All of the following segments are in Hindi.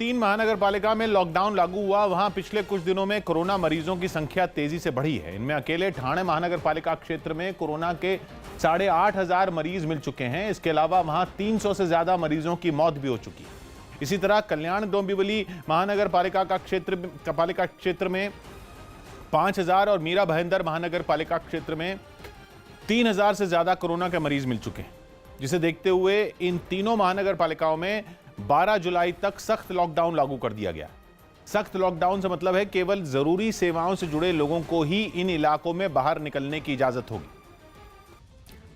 3 महानगर पालिका में लॉकडाउन लागू हुआ, वहां पिछले कुछ दिनों में कोरोना मरीजों की संख्या तेजी से बढ़ी है। इनमें अकेले ठाणे महानगर पालिका क्षेत्र में कोरोना के 8,500 मरीज मिल चुके हैं। इसके अलावा वहां 300 से ज्यादा मरीजों की मौत भी हो चुकी है। इसी तरह कल्याण डोंबिवली महानगर पालिका क्षेत्र में 5,000 और मीरा भाईंदर महानगर पालिका क्षेत्र में 3,000 से ज्यादा कोरोना के मरीज मिल चुके हैं, जिसे देखते हुए इन तीनों महानगर पालिकाओं में 12 जुलाई तक सख्त लॉकडाउन लागू कर दिया गया। सख्त लॉकडाउन से मतलब है केवल जरूरी सेवाओं से जुड़े लोगों को ही इन इलाकों में बाहर निकलने की इजाजत होगी।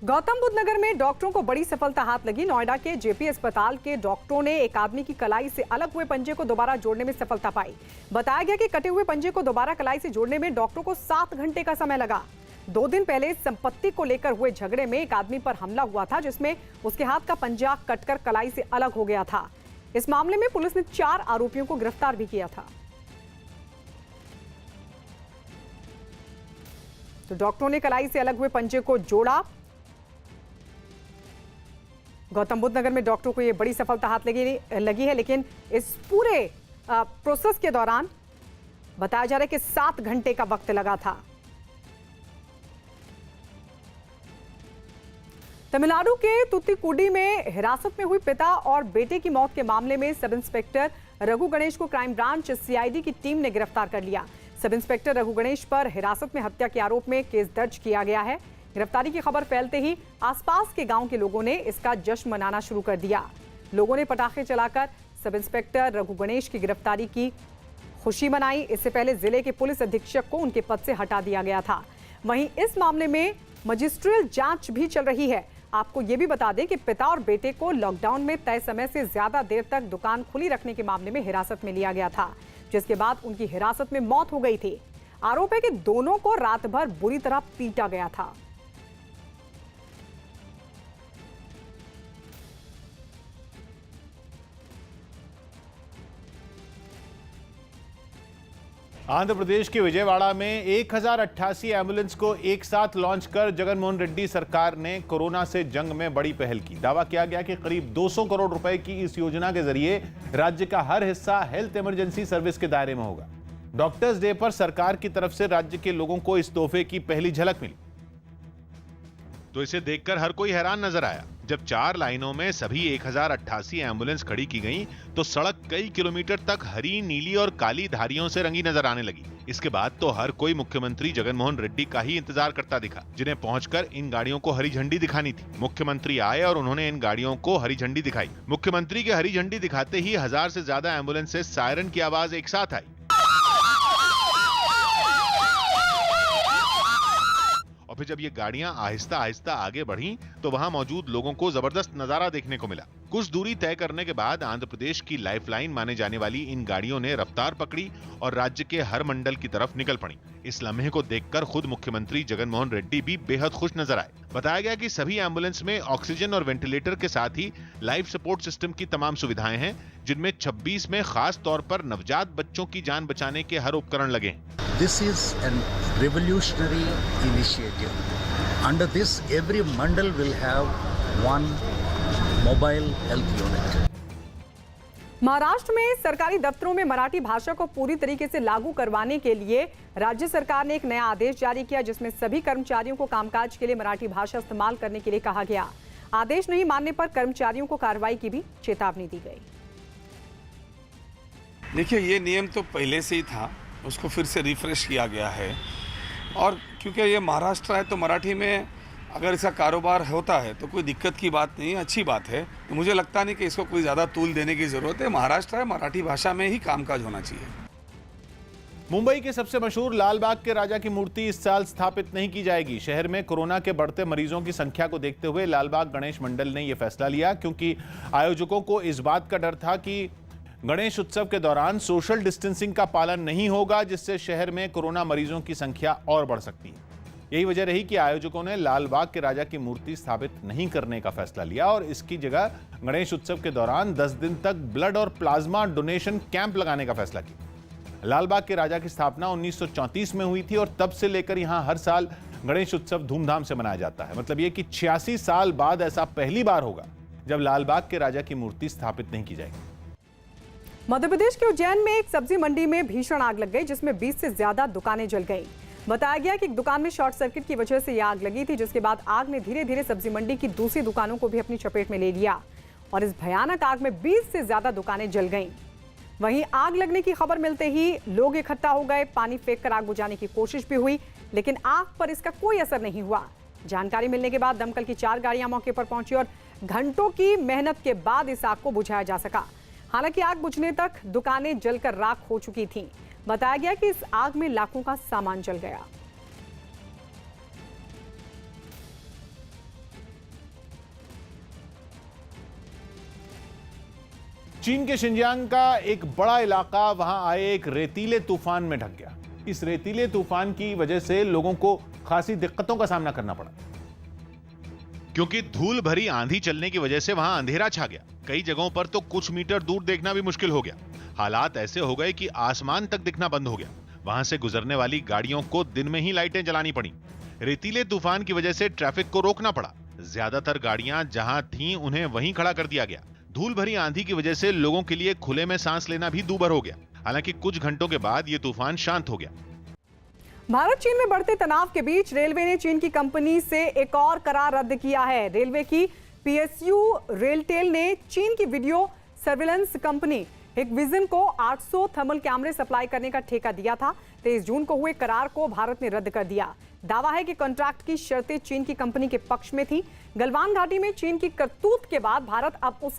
गौतम बुद्ध नगर में डॉक्टरों को बड़ी सफलता हाथ लगी। नोएडा के जेपी अस्पताल के डॉक्टरों ने एक आदमी की कलाई से अलग हुए पंजे को दोबारा जोड़ने में सफलता पाई। बताया गया कि कटे हुए पंजे को दोबारा कलाई से जोड़ने में डॉक्टरों को 7 घंटे का समय लगा। 2 दिन पहले संपत्ति को लेकर हुए झगड़े में एक आदमी पर हमला हुआ था, जिसमें उसके हाथ का पंजा कटकर कलाई से अलग हो गया था। इस मामले में पुलिस ने 4 आरोपियों को गिरफ्तार भी किया था। तो डॉक्टरों ने कलाई से अलग हुए पंजे को जोड़ा। गौतम बुद्ध नगर में डॉक्टरों को यह बड़ी सफलता हाथ लगी है, लेकिन इस पूरे प्रोसेस के दौरान बताया जा रहा है कि 7 घंटे का वक्त लगा था। तमिलनाडु के तुत्तुकुडी में हिरासत में हुई पिता और बेटे की मौत के मामले में सब इंस्पेक्टर रघु गणेश को क्राइम ब्रांच सीआईडी की टीम ने गिरफ्तार कर लिया। सब इंस्पेक्टर रघु गणेश पर हिरासत में हत्या के आरोप में केस दर्ज किया गया है। गिरफ्तारी की खबर फैलते ही आसपास के गांव के लोगों ने इसका जश्न मनाना शुरू कर दिया। लोगों ने पटाखे चलाकर सब इंस्पेक्टर रघु गणेश की गिरफ्तारी की खुशी मनाई। इससे पहले जिले के पुलिस अधीक्षक को उनके पद से हटा दिया गया था। वहीं इस मामले में मजिस्ट्रियल जांच भी चल रही है। आपको ये भी बता दें कि पिता और बेटे को लॉकडाउन में तय समय से ज्यादा देर तक दुकान खुली रखने के मामले में हिरासत में लिया गया था, जिसके बाद उनकी हिरासत में मौत हो गई थी। आरोप है कि दोनों को रात भर बुरी तरह पीटा गया था। आंध्र प्रदेश के विजयवाड़ा में 1088 एम्बुलेंस को एक साथ लॉन्च कर जगनमोहन रेड्डी सरकार ने कोरोना से जंग में बड़ी पहल की। दावा किया गया कि करीब 200 करोड़ रुपए की इस योजना के जरिए राज्य का हर हिस्सा हेल्थ इमरजेंसी सर्विस के दायरे में होगा। डॉक्टर्स डे पर सरकार की तरफ से राज्य के लोगों को इस तोहफे की पहली झलक मिली, तो इसे देखकर हर कोई हैरान नजर आया। जब 4 लाइनों में सभी 1088 एम्बुलेंस खड़ी की गईं, तो सड़क कई किलोमीटर तक हरी, नीली और काली धारियों से रंगी नजर आने लगी। इसके बाद तो हर कोई मुख्यमंत्री जगनमोहन रेड्डी का ही इंतजार करता दिखा, जिन्हें पहुंचकर इन गाड़ियों को हरी झंडी दिखानी थी। मुख्यमंत्री आए और उन्होंने इन गाड़ियों को हरी झंडी दिखाई। मुख्यमंत्री के हरी झंडी दिखाते ही 1000 से ज्यादा एम्बुलेंस से सायरन की आवाज एक साथ आई और फिर जब ये गाड़ियां आहिस्ता आहिस्ता आगे बढ़ीं, तो वहां मौजूद लोगों को जबरदस्त नजारा देखने को मिला। कुछ दूरी तय करने के बाद आंध्र प्रदेश की लाइफलाइन माने जाने वाली इन गाड़ियों ने रफ्तार पकड़ी और राज्य के हर मंडल की तरफ निकल पड़ी। इस लम्हे को देखकर खुद मुख्यमंत्री जगनमोहन रेड्डी भी बेहद खुश नजर आए। बताया गया कि सभी एम्बुलेंस में ऑक्सीजन और वेंटिलेटर के साथ ही लाइफ सपोर्ट सिस्टम की तमाम सुविधाएं हैं, जिनमें 26 में खास तौर पर नवजात बच्चों की जान बचाने के हर उपकरण लगे हैं। This is a revolutionary initiative. Under this, every mandal will have one mobile health unit. Maharashtra में सरकारी दफ्तरों में मराठी भाषा को पूरी तरीके से लागू करवाने के लिए राज्य सरकार ने एक नया आदेश जारी किया, जिसमें सभी कर्मचारियों को कामकाज के लिए मराठी भाषा इस्तेमाल करने के लिए कहा गया। आदेश नहीं मानने पर कर्मचारियों को कार्रवाई की भी चेतावनी दी गई। देखिए, ये नियम तो पहले से ही था, उसको फिर से रिफ्रेश किया गया है। और क्योंकि ये महाराष्ट्र है तो मराठी में अगर इसका कारोबार होता है तो कोई दिक्कत की बात नहीं है, अच्छी बात है। तो मुझे लगता नहीं कि इसको कोई ज़्यादा तूल देने की ज़रूरत है। महाराष्ट्र है, मराठी भाषा में ही कामकाज होना चाहिए। मुंबई के सबसे मशहूर लालबाग के राजा की मूर्ति इस साल स्थापित नहीं की जाएगी। शहर में कोरोना के बढ़ते मरीजों की संख्या को देखते हुए लालबाग गणेश मंडल ने यह फैसला लिया, क्योंकि आयोजकों को इस बात का डर था कि गणेश उत्सव के दौरान सोशल डिस्टेंसिंग का पालन नहीं होगा, जिससे शहर में कोरोना मरीजों की संख्या और बढ़ सकती है। यही वजह रही कि आयोजकों ने लालबाग के राजा की मूर्ति स्थापित नहीं करने का फैसला लिया और इसकी जगह गणेश उत्सव के दौरान 10 दिन तक ब्लड और प्लाज्मा डोनेशन कैंप लगाने का फैसला किया। लालबाग के राजा की स्थापना 1934 में हुई थी और तब से लेकर यहां हर साल गणेश उत्सव धूमधाम से मनाया जाता है। मतलब यह कि 86 साल बाद ऐसा पहली बार होगा जब लालबाग के राजा की मूर्ति स्थापित नहीं की जाएगी। मध्य प्रदेश के उज्जैन में एक सब्जी मंडी में भीषण आग लग गई, जिसमें 20 से ज्यादा दुकानें जल गईं। बताया गया कि एक दुकान में शॉर्ट सर्किट की वजह से यह आग लगी थी, जिसके बाद आग ने धीरे धीरे सब्जी मंडी की दूसरी दुकानों को भी अपनी चपेट में ले लिया और इस भयानक आग में 20 से ज्यादा दुकानें जल गईं। वहीं आग लगने की खबर मिलते ही लोग इकट्ठा हो गए। पानी फेंककर आग बुझाने की कोशिश भी हुई, लेकिन आग पर इसका कोई असर नहीं हुआ। जानकारी मिलने के बाद दमकल की 4 गाड़ियां मौके पर पहुंची और घंटों की मेहनत के बाद इस आग को बुझाया जा सका। हालांकि आग बुझने तक दुकानें जलकर राख हो चुकी थीं। बताया गया कि इस आग में लाखों का सामान जल गया। चीन के शिनजियांग का एक बड़ा इलाका वहां आए एक रेतीले तूफान में ढक गया। इस रेतीले तूफान की वजह से लोगों को खासी दिक्कतों का सामना करना पड़ा, क्योंकि धूल भरी आंधी चलने की वजह से वहां अंधेरा छा गया। कई जगहों पर तो कुछ मीटर दूर देखना भी मुश्किल हो गया। हालात ऐसे हो गए कि आसमान तक दिखना बंद हो गया। वहां से गुजरने वाली गाड़ियों को दिन में ही लाइटें जलानी पड़ी। रेतीले तूफान की वजह से ट्रैफिक को रोकना पड़ा। ज्यादातर गाड़ियां जहां थीं उन्हें वहीं खड़ा कर दिया गया। धूल भरी आंधी की वजह से लोगों के लिए खुले में सांस लेना भी दूभर हो गया। हालांकि कुछ घंटों के बाद ये तूफान शांत हो गया। भारत चीन में बढ़ते तनाव के बीच रेलवे ने चीन की कंपनी से एक और करार रद्द किया है। रेलवे की PSU रेलटेल ने चीन की वीडियो सर्विलेंस कंपनी हिकविजन को 800 थर्मल कैमरे सप्लाई करने का ठेका दिया था। 23 जून को हुए करार को भारत ने रद्द कर दिया। दावा है कि कॉन्ट्रैक्ट की शर्तें चीन की कंपनी के पक्ष में थी। गलवान घाटी में चीन की करतूत के बाद भारत अब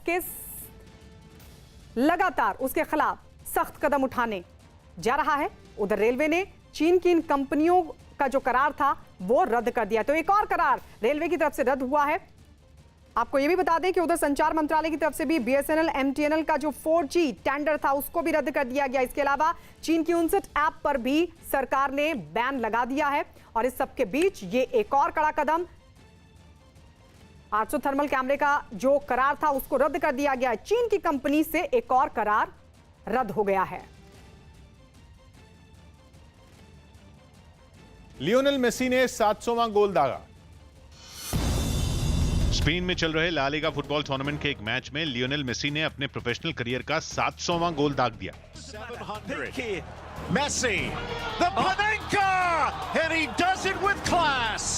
लगातार उसके खिलाफ सख्त कदम उठाने जा रहा है। उधर रेलवे ने चीन की इन कंपनियों का जो करार था वो रद्द कर दिया। तो एक और करार रेलवे की तरफ से रद्द हुआ है। आपको ये भी बता दें कि उधर संचार मंत्रालय की तरफ से भी BSNL MTNL का जो 4G टेंडर था उसको भी रद्द कर दिया गया। इसके अलावा चीन की 59 ऐप पर भी सरकार ने बैन लगा दिया है। और इस सबके बीच ये एक और कड़ा कदम, 800 थर्मल कैमरे का जो करार था उसको रद्द कर दिया गया। चीन की कंपनी से एक और करार रद्द हो गया है। लियोनेल मेसी ने 700वां गोल दागा। स्पेन में चल रहे ला लीगा फुटबॉल टूर्नामेंट के एक मैच में लियोनेल मेसी ने अपने प्रोफेशनल करियर का 700वां गोल दाग दिया। 700. Messi, the Panenka, and he does it with class.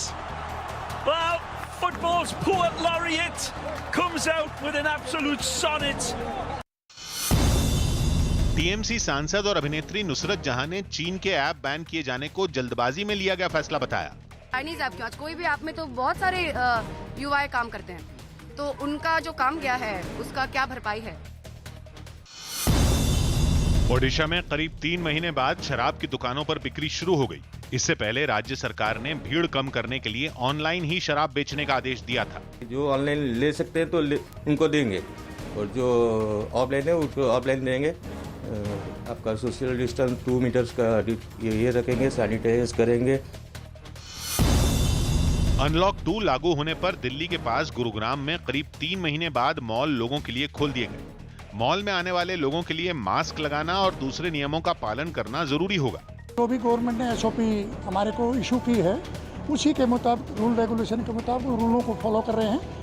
Well, football's poet laureate comes out with an absolute sonnet. TMC सांसद और अभिनेत्री नुसरत जहां ने चीन के ऐप बैन किए जाने को जल्दबाजी में लिया गया फैसला बताया। चाइनीज ऐप क्यों, आज कोई भी ऐप में तो बहुत सारे युवाएं काम करते हैं, तो उनका जो काम गया है उसका क्या भरपाई है। ओडिशा में करीब 3 महीने बाद शराब की दुकानों पर बिक्री शुरू हो गई। इससे पहले राज्य सरकार ने भीड़ कम करने के लिए ऑनलाइन ही शराब बेचने का आदेश दिया था। जो ऑनलाइन ले सकते हैं तो उनको देंगे, और जो ऑफलाइन है उसको ऑफलाइन देंगे। आपका सोशल डिस्टेंस 2 मीटर्स का ये रखेंगे, सैनिटाइज करेंगे। अनलॉक 2 लागू होने पर दिल्ली के पास गुरुग्राम में करीब 3 महीने बाद मॉल लोगों के लिए खोल दिए गए। मॉल में आने वाले लोगों के लिए मास्क लगाना और दूसरे नियमों का पालन करना जरूरी होगा। जो भी गवर्नमेंट ने SOP हमारे को इशू की है, उसी के मुताबिक, रूल रेगुलेशन के मुताबिक रूलों को फॉलो कर रहे हैं।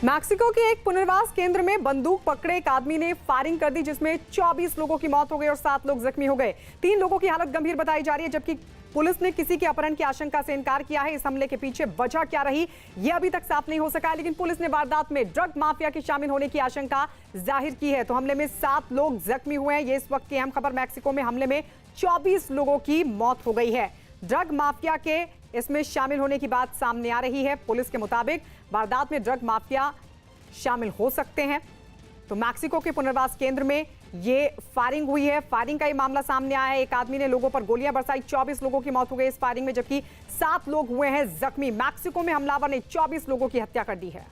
मैक्सिको के एक पुनर्वास केंद्र में बंदूक पकड़े एक आदमी ने फायरिंग कर दी, जिसमें 24 लोगों की मौत हो गई और 7 लोग जख्मी हो गए। 3 लोगों की हालत गंभीर बताई जा रही है, जबकि पुलिस ने किसी के अपहरण की आशंका से इनकार किया है। इस हमले के पीछे वजह क्या रही यह अभी तक साफ नहीं हो सका है, लेकिन पुलिस ने वारदात में ड्रग माफिया के शामिल होने की आशंका जाहिर की है। तो हमले में 7 लोग जख्मी हुए हैं। ये इस वक्त की अहम खबर। मैक्सिको में हमले में 24 लोगों की मौत हो गई है। ड्रग माफिया के इसमें शामिल होने की बात सामने आ रही है। पुलिस के मुताबिक वारदात में ड्रग माफिया शामिल हो सकते हैं। तो मैक्सिको के पुनर्वास केंद्र में ये फायरिंग हुई है। फायरिंग का ये मामला सामने आया है। एक आदमी ने लोगों पर गोलियां बरसाई, 24 लोगों की मौत हो गई इस फायरिंग में, जबकि 7 लोग हुए हैं जख्मी। मैक्सिको में हमलावर ने 24 लोगों की हत्या कर दी है।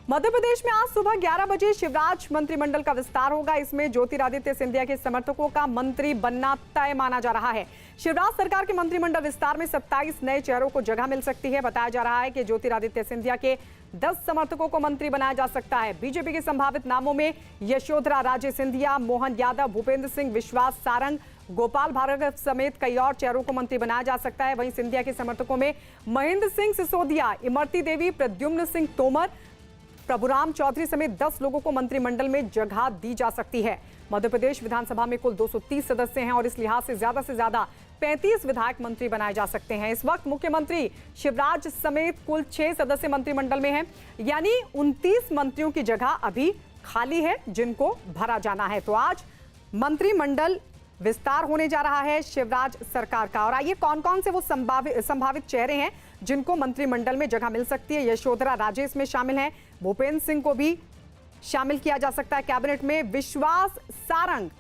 मध्य प्रदेश में आज सुबह 11 बजे शिवराज मंत्रिमंडल का विस्तार होगा। इसमें ज्योतिरादित्य सिंधिया के समर्थकों का मंत्री बनना तय माना जा रहा है। शिवराज सरकार के मंत्रिमंडल विस्तार में 27 नए चेहरों को जगह मिल सकती है। बताया जा रहा है कि ज्योतिरादित्य सिंधिया के 10 समर्थकों को मंत्री बनाया जा सकता है। बीजेपी के संभावित नामों में यशोधरा राजे सिंधिया, मोहन यादव, भूपेंद्र सिंह, विश्वास सारंग, गोपाल भार्गव समेत कई और चेहरों को मंत्री बनाया जा सकता है। वहीं सिंधिया के समर्थकों में महेंद्र सिंह सिसोदिया, इमरती देवी, प्रद्युम्न सिंह तोमर, प्रभुराम चौधरी समेत 10 लोगों को मंत्रिमंडल में जगह दी जा सकती है। मध्य प्रदेश विधानसभा में कुल 230 सदस्य हैं और इस लिहाज से ज्यादा 35 विधायक मंत्री बनाए जा सकते हैं। इस वक्त मुख्यमंत्री शिवराज समेत कुल 6 सदस्य मंत्रिमंडल में हैं, यानी 29 मंत्रियों की जगह अभी खाली है जिनको भरा जाना है। तो आज मंत्रिमंडल विस्तार होने जा रहा है शिवराज सरकार का। और आइए कौन कौन से वो संभावित चेहरे हैं जिनको मंत्रिमंडल में जगह मिल सकती है। यशोधरा राजे इसमें शामिल हैं, भूपेंद्र सिंह को भी शामिल किया जा सकता है कैबिनेट में, विश्वास सारंग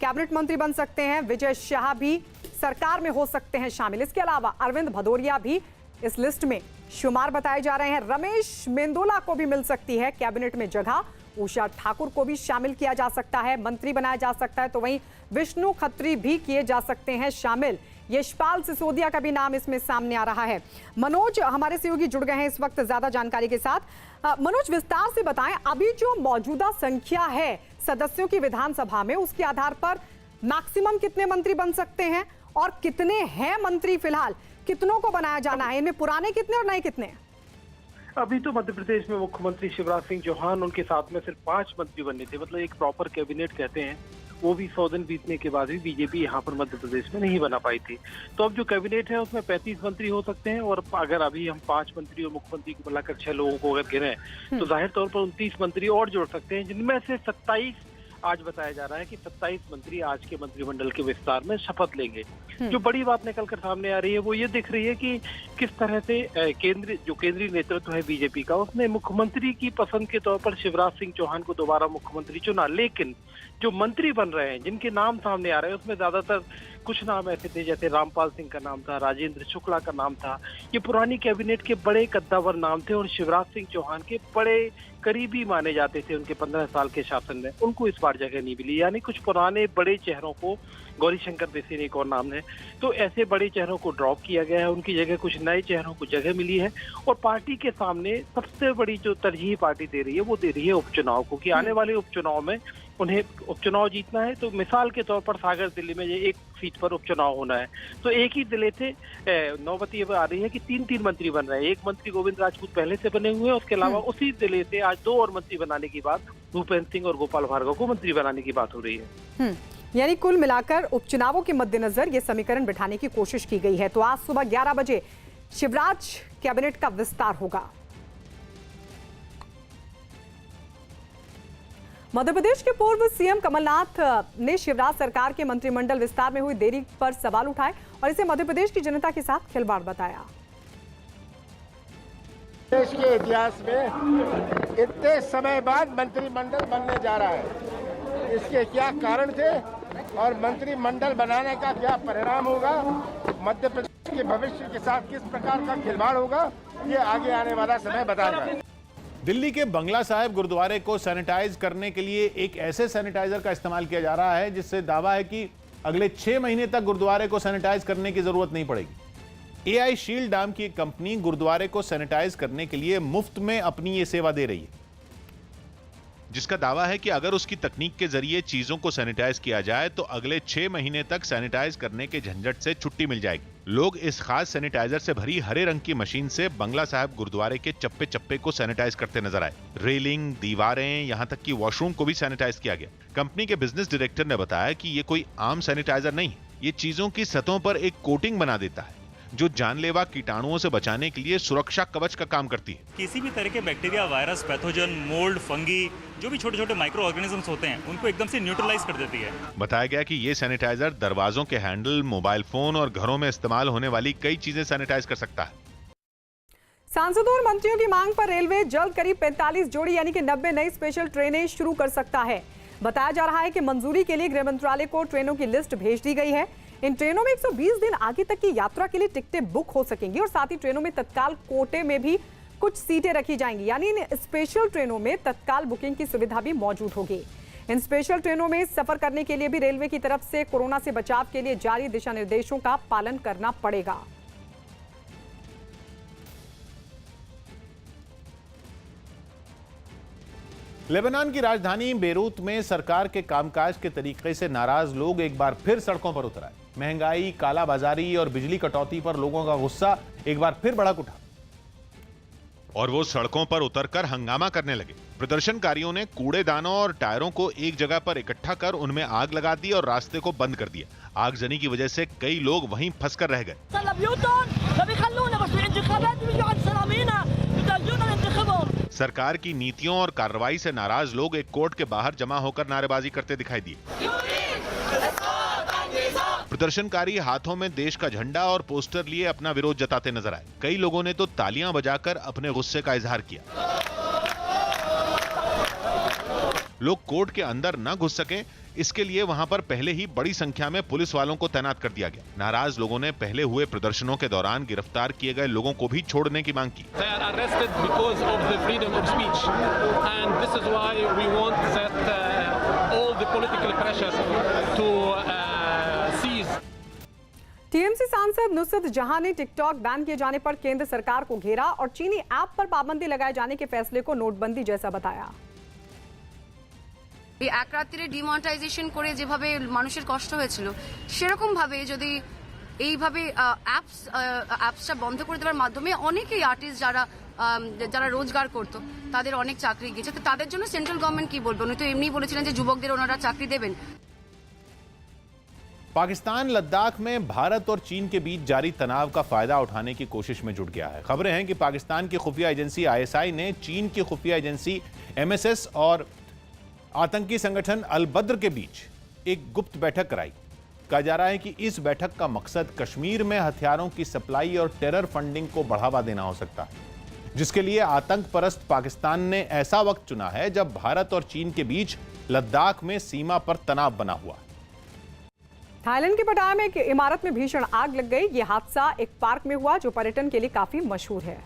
कैबिनेट मंत्री बन सकते हैं, विजय शाह भी सरकार में हो सकते हैं शामिल। इसके अलावा अरविंद भदौरिया भी इस लिस्ट में शुमार बताए जा रहे हैं। रमेश मेंदोला को भी मिल सकती है कैबिनेट में जगह, उषा ठाकुर को भी शामिल किया जा सकता है, मंत्री बनाया जा सकता है। तो वहीं विष्णु खत्री भी किए जा सकते हैं शामिल। यशपाल सिसोदिया का भी नाम इसमें सामने आ रहा है। मनोज हमारे सहयोगी जुड़ गए हैं इस वक्त ज्यादा जानकारी के साथ। मनोज, विस्तार से बताएं, अभी जो मौजूदा संख्या है सदस्यों की विधानसभा में, उसके आधार पर मैक्सिमम कितने मंत्री बन सकते हैं और कितने हैं मंत्री फिलहाल, कितनों को बनाया जाना है, इनमें पुराने कितने और नए कितने? अभी तो मध्य प्रदेश में मुख्यमंत्री शिवराज सिंह चौहान, उनके साथ में सिर्फ 5 मंत्री बनने थे, मतलब एक प्रॉपर कैबिनेट कहते हैं। वो भी 100 दिन बीतने के बाद भी बीजेपी यहाँ पर मध्य प्रदेश में नहीं बना पाई थी। तो अब जो कैबिनेट है उसमें 35 मंत्री हो सकते हैं, और अगर अभी हम 5 मंत्री और मुख्यमंत्री को मिलाकर 6 लोगों को अगर गिने तो जाहिर तौर पर 29 मंत्री और जोड़ सकते हैं, जिनमें से 27 आज बताया जा रहा है कि 27 मंत्री आज के मंत्रिमंडल के विस्तार में शपथ लेंगे। जो बड़ी बात निकल कर सामने आ रही है वो ये दिख रही है कि किस तरह से केंद्रीय नेतृत्व है बीजेपी का, उसने मुख्यमंत्री की पसंद के तौर पर शिवराज सिंह चौहान को दोबारा मुख्यमंत्री चुना। लेकिन जो मंत्री बन रहे हैं, जिनके नाम सामने आ रहे हैं, उसमें ज्यादातर कुछ नाम ऐसे थे जैसे रामपाल सिंह का नाम था, राजेंद्र शुक्ला का नाम था। ये पुरानी कैबिनेट के बड़े कद्दावर नाम थे और शिवराज सिंह चौहान के बड़े करीबी माने जाते थे उनके 15 साल के शासन में। उनको इस बार जगह नहीं मिली, यानी कुछ पुराने बड़े चेहरों को, गौरीशंकर बेसिन एक और नाम है, तो ऐसे बड़े चेहरों को ड्रॉप किया गया है, उनकी जगह कुछ नए चेहरों को जगह मिली है। और पार्टी के सामने सबसे बड़ी जो तरजीह पार्टी दे रही है वो दे रही है उपचुनाव को, कि आने वाले उपचुनाव में उन्हें उपचुनाव जीतना है। तो मिसाल के तौर पर सागर दिल्ली में ये एक सीट पर उपचुनाव होना है, तो एक ही जिले से नौबत ये आ रही है कि 3 मंत्री बन रहे हैं। एक मंत्री गोविंद राजपूत पहले से बने हुए हैं, उसके अलावा उसी जिले से आज 2 और मंत्री बनाने की बात, भूपेंद्र सिंह और गोपाल भार्गव को मंत्री बनाने की बात हो रही है। यानी कुल मिलाकर उपचुनावों के मद्देनजर ये समीकरण बिठाने की कोशिश की गई है। तो आज सुबह 11 बजे शिवराज कैबिनेट का विस्तार होगा। मध्य प्रदेश के पूर्व सीएम कमलनाथ ने शिवराज सरकार के मंत्रिमंडल विस्तार में हुई देरी पर सवाल उठाए और इसे मध्य प्रदेश की जनता के साथ खिलवाड़ बताया। देश के इतिहास में इतने समय बाद मंत्रिमंडल बनने जा रहा है, इसके क्या कारण थे और मंत्रिमंडल बनाने का क्या परिणाम होगा, मध्य प्रदेश के भविष्य के साथ किस प्रकार का खिलवाड़ होगा, ये आगे आने वाला समय बताएगा। दिल्ली के बंगला साहिब गुरुद्वारे को सैनिटाइज करने के लिए एक ऐसे सैनिटाइजर का इस्तेमाल किया जा रहा है जिससे दावा है कि अगले 6 महीने तक गुरुद्वारे को सैनिटाइज करने की जरूरत नहीं पड़ेगी। एआई शील्ड नाम की एक कंपनी गुरुद्वारे को सैनिटाइज करने के लिए मुफ्त में अपनी ये सेवा दे रही है, जिसका दावा है कि अगर उसकी तकनीक के जरिए चीजों को सैनिटाइज किया जाए तो अगले 6 महीने तक सैनिटाइज करने के झंझट से छुट्टी मिल जाएगी। लोग इस खास सैनिटाइजर से भरी हरे रंग की मशीन से बंगला साहिब गुरुद्वारे के चप्पे चप्पे को सैनिटाइज करते नजर आए। रेलिंग, दीवारें, यहां तक कि वॉशरूम को भी सैनिटाइज किया गया। कंपनी के बिजनेस डायरेक्टर ने बताया कि ये कोई आम सैनिटाइजर नहीं है, ये चीजों की सतहों पर एक कोटिंग बना देता है जो जानलेवा कीटाणुओं से बचाने के लिए सुरक्षा कवच का काम करती है। किसी भी तरह के bacteria, virus, pathogen, mould, fungi, जो भी छोटे छोटे माइक्रो ऑर्गेनिजम्स होते हैं उनको एकदम से न्यूट्रलाइज कर देती है। बताया गया कि ये सैनिटाइजर दरवाजों के हैंडल, मोबाइल फोन और घरों में इस्तेमाल होने वाली कई चीजें सैनिटाइज कर सकता है। सांसदों और मंत्रियों की मांग पर रेलवे जल्द करीब 45 जोड़ी यानी कि 90 नई स्पेशल ट्रेनें शुरू कर सकता है। बताया जा रहा है कि मंजूरी के लिए गृह मंत्रालय को ट्रेनों की लिस्ट भेज दी गई है। इन ट्रेनों में 120 दिन आगे तक की यात्रा के लिए टिकटें बुक हो सकेंगी और साथ ही ट्रेनों में तत्काल कोटे में भी कुछ सीटें रखी जाएंगी, यानी इन स्पेशल ट्रेनों में तत्काल बुकिंग की सुविधा भी मौजूद होगी। इन स्पेशल ट्रेनों में सफर करने के लिए भी रेलवे की तरफ से कोरोना से बचाव के लिए जारी दिशा निर्देशों का पालन करना पड़ेगा। लेबनान की राजधानी बेरूत में सरकार के कामकाज के तरीके से नाराज लोग एक बार फिर सड़कों पर उतर आए। महंगाई, कालाबाजारी और बिजली कटौती पर लोगों का गुस्सा एक बार फिर भड़क उठा और वो सड़कों पर उतरकर हंगामा करने लगे। प्रदर्शनकारियों ने कूड़ेदानों और टायरों को एक जगह पर इकट्ठा कर उनमें आग लगा दी और रास्ते को बंद कर दिया। आगजनी की वजह से कई लोग वहीं फंसकर रह गए। सरकार की नीतियों और कार्रवाई से नाराज लोग एक कोर्ट के बाहर जमा होकर नारेबाजी करते दिखाई दिए। प्रदर्शनकारी हाथों में देश का झंडा और पोस्टर लिए अपना विरोध जताते नजर आए। कई लोगों ने तो तालियां बजाकर अपने गुस्से का इजहार किया। लोग कोर्ट के अंदर न घुस सके, इसके लिए वहां पर पहले ही बड़ी संख्या में पुलिस वालों को तैनात कर दिया गया। नाराज लोगों ने पहले हुए प्रदर्शनों के दौरान गिरफ्तार किए गए लोगों को भी छोड़ने की मांग की। टीएमसी सांसद नुसरत जहां ने टिकटॉक बैन किए जाने पर केंद्र सरकार को घेरा और चीनी ऐप पर पाबंदी लगाए जाने के फैसले को नोटबंदी जैसा बताया। এই এক রাত্রে ডিমনিটাইজেশন করে যেভাবে মানুষের কষ্ট হয়েছিল সেরকম ভাবে যদি এইভাবে অ্যাপসটা বন্ধ করে দেওয়ার মাধ্যমে অনেকেই আর্টিস্ট যারা রোজগার করতো তাদের অনেক চাকরি গিয়েছে। তো তাদের জন্য সেন্ট্রাল গভর্নমেন্ট কি বলবে? উনি তো এমনি বলেছিলেন যে যুবকদের ওনারা চাকরি দেবেন। पाकिस्तान लद्दाख में भारत और चीन के बीच जारी तनाव का फायदा उठाने की कोशिश में जुट गया है। खबरें हैं कि पाकिस्तान की खुफिया एजेंसी आईएसआई ने चीन की खुफिया एजेंसी एमएसएस और आतंकी संगठन अल बद्र के बीच एक गुप्त बैठक कराई। कहा जा रहा है कि इस बैठक का मकसद कश्मीर में हथियारों की सप्लाई और टेरर फंडिंग को बढ़ावा देना हो सकता है, जिसके लिए आतंक परस्त पाकिस्तान ने ऐसा वक्त चुना है जब भारत और चीन के बीच लद्दाख में सीमा पर तनाव बना हुआ। थाईलैंड के पटाया में एक इमारत में भीषण आग लग गई। यह हादसा एक पार्क में हुआ जो पर्यटन के लिए काफी मशहूर है।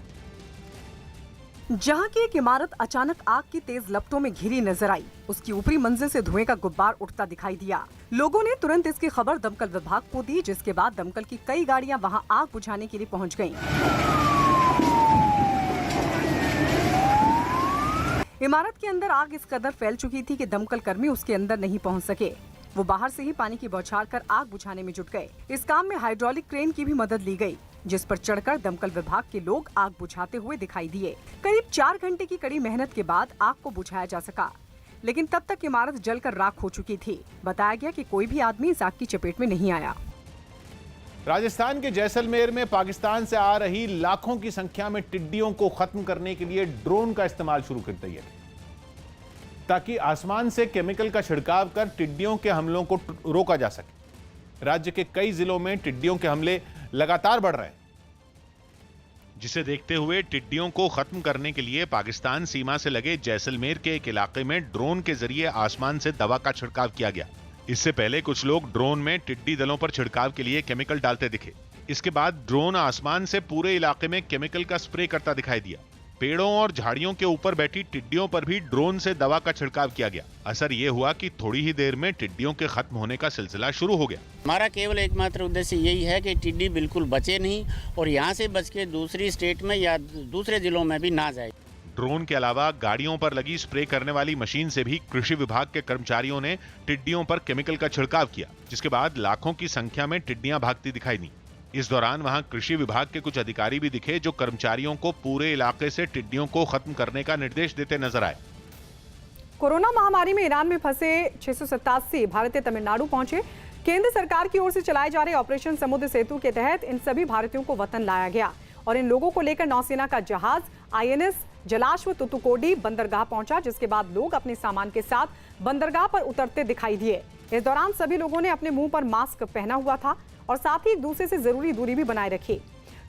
जहां की एक इमारत अचानक आग की तेज लपटों में घिरी नजर आई। उसकी ऊपरी मंजिल से धुएं का गुब्बार उठता दिखाई दिया। लोगों ने तुरंत इसकी खबर दमकल विभाग को दी, जिसके बाद दमकल की कई गाड़ियां वहां आग बुझाने के लिए पहुंच गईं। इमारत के अंदर आग इस कदर फैल चुकी थी कि दमकल कर्मी उसके अंदर नहीं पहुंच सके। वो बाहर से ही पानी की बौछार कर आग बुझाने में जुट गए। इस काम में हाइड्रोलिक क्रेन की भी मदद ली गई, जिस पर चढ़कर दमकल विभाग के लोग आग बुझाते हुए दिखाई दिए। करीब 4 घंटे की कड़ी मेहनत के बाद आग को बुझाया जा सका, लेकिन तब तक इमारत जलकर राख हो चुकी थी। बताया गया कि कोई भी आदमी इस आग की चपेट में नहीं आया। राजस्थान के जैसलमेर में पाकिस्तान से आ रही लाखों की संख्या में टिड्डियों को खत्म करने के लिए ड्रोन का इस्तेमाल शुरू कर दिया गया, ताकि आसमान से केमिकल का छिड़काव कर टिड्डियों के हमलों को रोका जा सके। राज्य के कई जिलों में टिड्डियों के हमले लगातार बढ़ रहे हैं, जिसे देखते हुए टिड्डियों को खत्म करने के लिए पाकिस्तान सीमा से लगे जैसलमेर के एक इलाके में ड्रोन के जरिए आसमान से दवा का छिड़काव किया गया। इससे पहले कुछ लोग ड्रोन में टिड्डी दलों पर छिड़काव के लिए केमिकल डालते दिखे। इसके बाद ड्रोन आसमान से पूरे इलाके में केमिकल का स्प्रे करता दिखाई दिया। पेड़ों और झाड़ियों के ऊपर बैठी टिड्डियों पर भी ड्रोन से दवा का छिड़काव किया गया। असर ये हुआ कि थोड़ी ही देर में टिड्डियों के खत्म होने का सिलसिला शुरू हो गया। हमारा केवल एकमात्र उद्देश्य यही है कि टिड्डी बिल्कुल बचे नहीं और यहाँ से बच के दूसरी स्टेट में या दूसरे जिलों में भी ना जाए। ड्रोन के अलावा गाड़ियों पर लगी स्प्रे करने वाली मशीन से भी कृषि विभाग के कर्मचारियों ने टिड्डियों पर केमिकल का छिड़काव किया, जिसके बाद लाखों की संख्या में टिड्डियां भागती दिखाई दी। इस दौरान वहां कृषि विभाग के कुछ अधिकारी भी दिखे, जो कर्मचारियों को पूरे इलाके से टिड्डियों को खत्म करने का निर्देश देते नजर आए। कोरोना महामारी में ईरान में फंसे 687 भारतीय तमिलनाडु पहुंचे। केंद्र सरकार की ओर से चलाए जा रहे ऑपरेशन समुद्र सेतु के तहत इन सभी भारतीयों को वतन लाया गया और इन लोगों को लेकर नौसेना का जहाज आईएनएस जलाश्व तुतुकोडी बंदरगाह पहुंचा, जिसके बाद लोग अपने सामान के साथ बंदरगाह पर उतरते दिखाई दिए। इस दौरान सभी लोगों ने अपने मुंह पर मास्क पहना हुआ था और साथ ही एक दूसरे से जरूरी दूरी भी बनाए रखी।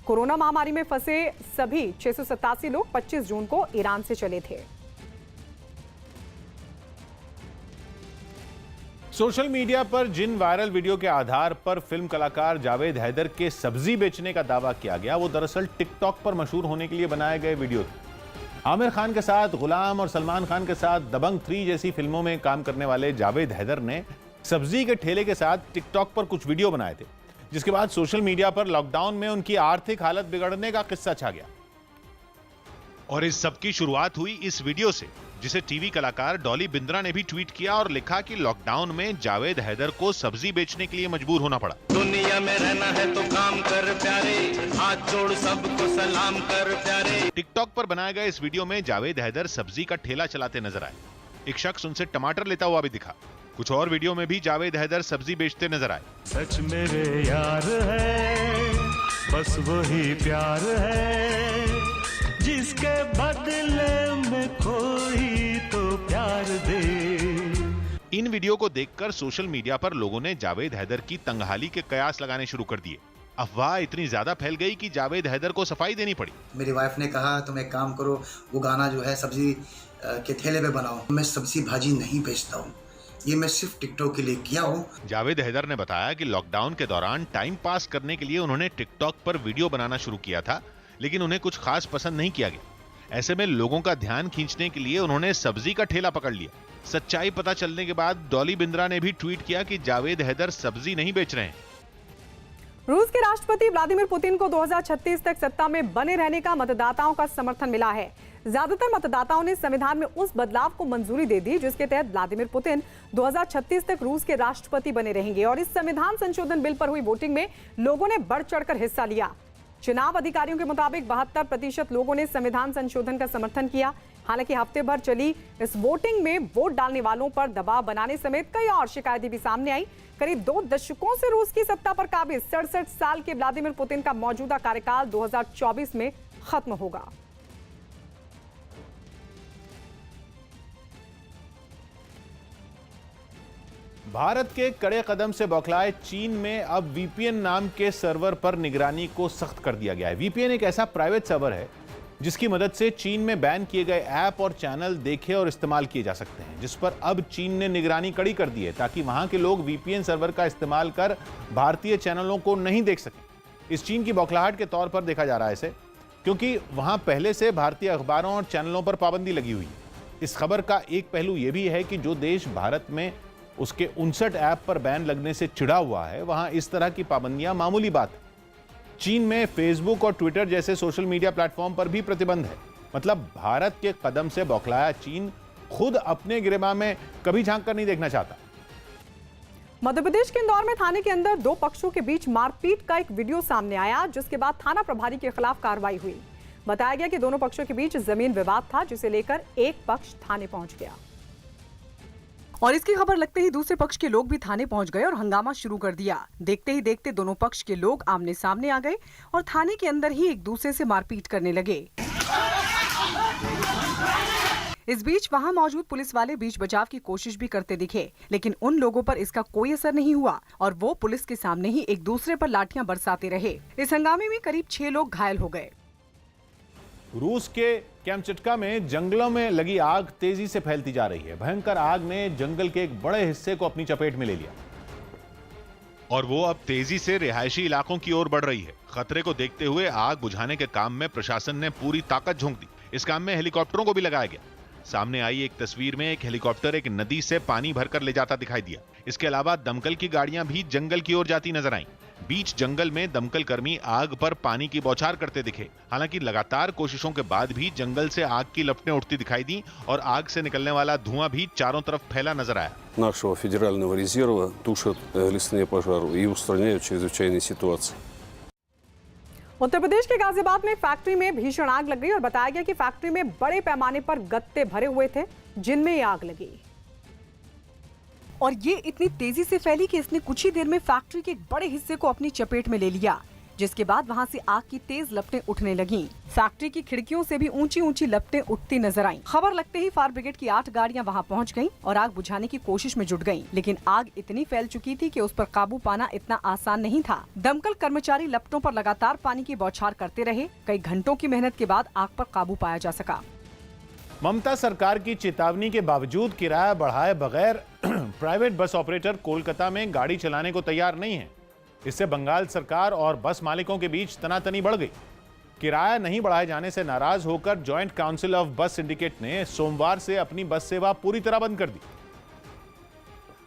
कोरोना महामारी में फंसे सभी 687 लोग 25 जून को ईरान से चले थे। सोशल मीडिया पर जिन वायरल वीडियो के आधार पर फिल्म कलाकार जावेद हैदर के सब्जी बेचने का दावा किया गया, वो दरअसल टिकटॉक पर मशहूर होने के लिए बनाए गए वीडियो थे। आमिर खान के साथ गुलाम और सलमान खान के साथ दबंग 3 जैसी फिल्मों में काम करने वाले जावेद हैदर ने सब्जी के ठेले के साथ टिकटॉक पर कुछ वीडियो बनाए थे, जिसके बाद सोशल मीडिया पर लॉकडाउन में उनकी आर्थिक हालत बिगड़ने का किस्सा छा गया और इस सब की शुरुआत हुई इस वीडियो से, जिसे टीवी कलाकार डॉली बिंद्रा ने भी ट्वीट किया और लिखा कि लॉकडाउन में जावेद हैदर को सब्जी बेचने के लिए मजबूर होना पड़ा। दुनिया में रहना है तो काम कर प्यारे, हाथ जोड़ सबको सलाम कर प्यारे। टिकटॉक पर बनाए गए इस वीडियो में जावेद हैदर सब्जी का ठेला चलाते नजर आए। एक शख्स उनसे टमाटर लेता हुआ भी दिखा। कुछ और वीडियो में भी जावेद हैदर सब्जी बेचते नजर आए। सच मेरे यार है, बस वही प्यार है, जिसके बदले में कोई तो प्यार दे। इन वीडियो को देखकर सोशल मीडिया पर लोगों ने जावेद हैदर की तंगहाली के कयास लगाने शुरू कर दिए। अफवाह इतनी ज्यादा फैल गई कि जावेद हैदर को सफाई देनी पड़ी। मेरी वाइफ ने कहा तुम एक काम करो, वो गाना जो है सब्जी के ठेले पे बनाओ। मैं सब्जी भाजी नहीं बेचता हूँ, ये मैं सिर्फ टिकटॉक के लिए किया हूँ। जावेद हैदर ने बताया कि लॉकडाउन के दौरान टाइम पास करने के लिए उन्होंने टिकटॉक पर वीडियो बनाना शुरू किया था, लेकिन उन्हें कुछ खास पसंद नहीं किया गया। ऐसे में लोगों का ध्यान खींचने के लिए उन्होंने सब्जी का ठेला पकड़ लिया। सच्चाई पता चलने के बाद डॉली बिंद्रा ने भी ट्वीट किया कि जावेद हैदर सब्जी नहीं बेच रहे हैं। रूस के राष्ट्रपति व्लादिमीर पुतिन को 2036 तक सत्ता में बने रहने का मतदाताओं का समर्थन मिला है। ज्यादातर मतदाताओं ने संविधान में उस बदलाव को मंजूरी दे दी जिसके तहत व्लादिमीर पुतिन 2036 तक रूस के राष्ट्रपति बने रहेंगे। और इस संविधान संशोधन बिल पर हुई वोटिंग में लोगों ने बढ़ चढ़कर हिस्सा लिया। चुनाव अधिकारियों के मुताबिक 72% लोगों ने संविधान संशोधन का समर्थन किया। हालांकि हफ्ते भर चली इस वोटिंग में वोट डालने वालों पर दबाव बनाने समेत कई और शिकायतें भी सामने आई। करीब 2 दशकों से रूस की सत्ता पर काबिज 67 साल के व्लादिमीर पुतिन का मौजूदा कार्यकाल 2024 में खत्म होगा। भारत के कड़े कदम से बौखलाए चीन में अब वीपीएन नाम के सर्वर पर निगरानी को सख्त कर दिया गया है। वीपीएन एक ऐसा प्राइवेट सर्वर है जिसकी मदद से चीन में बैन किए गए ऐप और चैनल देखे और इस्तेमाल किए जा सकते हैं, जिस पर अब चीन ने निगरानी कड़ी कर दी है ताकि वहां के लोग वीपीएन सर्वर का इस्तेमाल कर भारतीय चैनलों को नहीं देख सकें। इस चीन की बौखलाहट के तौर पर देखा जा रहा है इसे, क्योंकि वहां पहले से भारतीय अखबारों और चैनलों पर पाबंदी लगी हुई है। इस खबर का एक पहलू यह भी है कि जो देश भारत में उसके 59 ऐप पर बैन लगने से चिढ़ा हुआ है, वहां इस तरह की पाबंदियां मामूली बात है। चीन में फेसबुक और ट्विटर जैसे सोशल मीडिया प्लेटफॉर्म पर भी प्रतिबंध है। मतलब भारत के कदम से बौखलाया चीन खुद अपने गिरेबान में कभी झांक कर नहीं देखना चाहता। मध्य प्रदेश के इंदौर में थाने के अंदर 2 पक्षों के बीच मारपीट का एक वीडियो सामने आया, जिसके बाद थाना प्रभारी के खिलाफ कार्रवाई हुई। बताया गया कि दोनों पक्षों के बीच जमीन विवाद था, जिसे लेकर एक पक्ष थाने पहुंच गया और इसकी खबर लगते ही दूसरे पक्ष के लोग भी थाने पहुंच गए और हंगामा शुरू कर दिया। देखते ही देखते दोनों पक्ष के लोग आमने सामने आ गए और थाने के अंदर ही एक दूसरे से मारपीट करने लगे। इस बीच वहां मौजूद पुलिस वाले बीच बचाव की कोशिश भी करते दिखे, लेकिन उन लोगों पर इसका कोई असर नहीं हुआ और वो पुलिस के सामने ही एक दूसरे पर लाठियां बरसाते रहे। इस हंगामे में करीब 6 लोग घायल हो गए। रूस के कैमचटका में जंगलों में लगी आग तेजी से फैलती जा रही है। भयंकर आग ने जंगल के एक बड़े हिस्से को अपनी चपेट में ले लिया और वो अब तेजी से रिहायशी इलाकों की ओर बढ़ रही है। खतरे को देखते हुए आग बुझाने के काम में प्रशासन ने पूरी ताकत झोंक दी। इस काम में हेलीकॉप्टरों को भी लगाया गया। सामने आई एक तस्वीर में एक हेलीकॉप्टर एक नदी से पानी भरकर ले जाता दिखाई दिया। इसके अलावा दमकल की गाड़ियां भी जंगल की ओर जाती नजर आईं। बीच जंगल में दमकल कर्मी आग पर पानी की बौछार करते दिखे। हालांकि लगातार कोशिशों के बाद भी जंगल से आग की लपटें उठती दिखाई दी और आग से निकलने वाला धुआं भी चारों तरफ फैला नजर आया। Нашего федерального резерва тушат лесные пожары и устраняют чрезвычайные ситуации. उत्तर प्रदेश के गाजियाबाद में फैक्ट्री में भीषण आग लग गई और बताया गया कि फैक्ट्री में बड़े पैमाने पर गत्ते भरे हुए थे, जिनमें ये आग लगी और ये इतनी तेजी से फैली कि इसने कुछ ही देर में फैक्ट्री के एक बड़े हिस्से को अपनी चपेट में ले लिया, जिसके बाद वहां से आग की तेज लपटें उठने लगीं। फैक्ट्री की खिड़कियों से भी ऊंची ऊंची लपटें उठती नजर आईं। खबर लगते ही फायर ब्रिगेड की 8 गाड़ियां वहां पहुंच गईं और आग बुझाने की कोशिश में जुट गईं, लेकिन आग इतनी फैल चुकी थी कि उस पर काबू पाना इतना आसान नहीं था। दमकल कर्मचारी लपटों पर लगातार पानी की बौछार करते रहे। कई घंटों की मेहनत के बाद आग पर काबू पाया जा सका। ममता सरकार की चेतावनी के बावजूद किराया बढ़ाए बगैर प्राइवेट बस ऑपरेटर कोलकाता में गाड़ी चलाने को तैयार नहीं है। इससे बंगाल सरकार और बस मालिकों के बीच तनातनी बढ़ गई। किराया नहीं बढ़ाए जाने से नाराज होकर जॉइंट काउंसिल ऑफ बस सिंडिकेट ने सोमवार से अपनी बस सेवा पूरी तरह बंद कर दी।